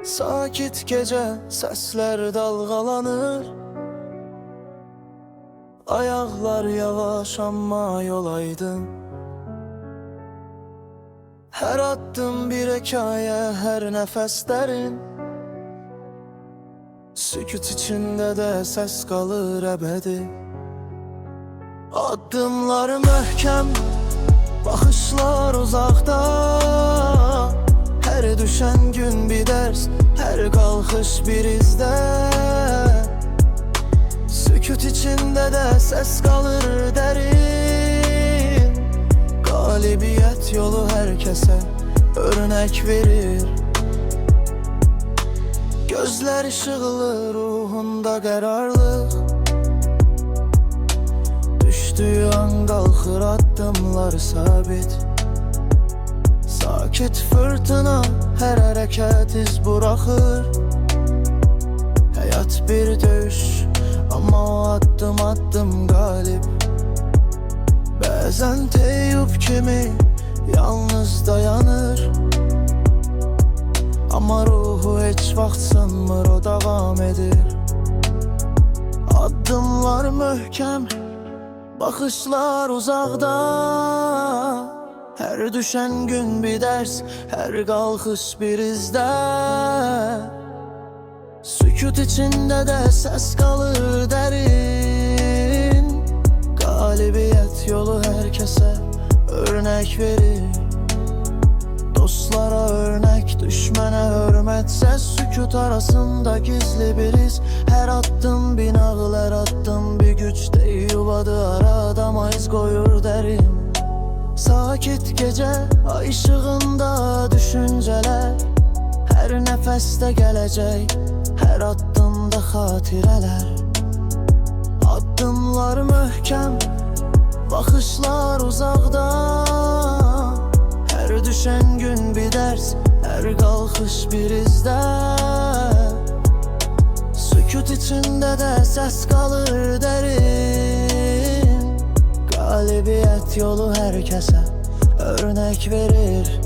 Sakit gece sesler dalgalanır. Ayaklar yavaş ama yol aydın. Her adım bir hikaye, her nefes derin. Sükut içinde de ses kalır ebedi. Adımlar möhkem, bakışlar uzakta. Her düşen gün bir ders, her kalkış bir izde. Sükut içinde de ses kalır derin. Galibiyet yolu herkese örnek verir. Gözler ışıklı, ruhunda kararlılık. Düştüğü an kalkır, adımlar sabit. Sakit fırtına, her hareket iz bırakır. Hayat bir dövüş ama o adım adım galip. Bazen Teyup kimi yalnız dayanır, ama ruhu hiç vaxt sanmır, o devam edir. Adımlar möhkem, bakışlar uzakta. Her düşen gün bir ders, her kalkış bir izde. Sükut içinde de ses kalır derin. Galibiyet yolu herkese örnek verir. Dostlara örnek, düşmene hürmet. Ses sükut arasında gizli bir iz. Her adım bir nağıl, her adım bir güç. Deyuvadı arada iz koyur derin. Sakit gece ay ışığında düşünceler. Her nefeste gelecek, her adımda hatireler. Adımlar möhkem, bakışlar uzakta. Her düşen gün bir ders, her kalkış bir izde. Sükut içinde de ses kalır derin. Galibiyet yolu herkese örnek verir.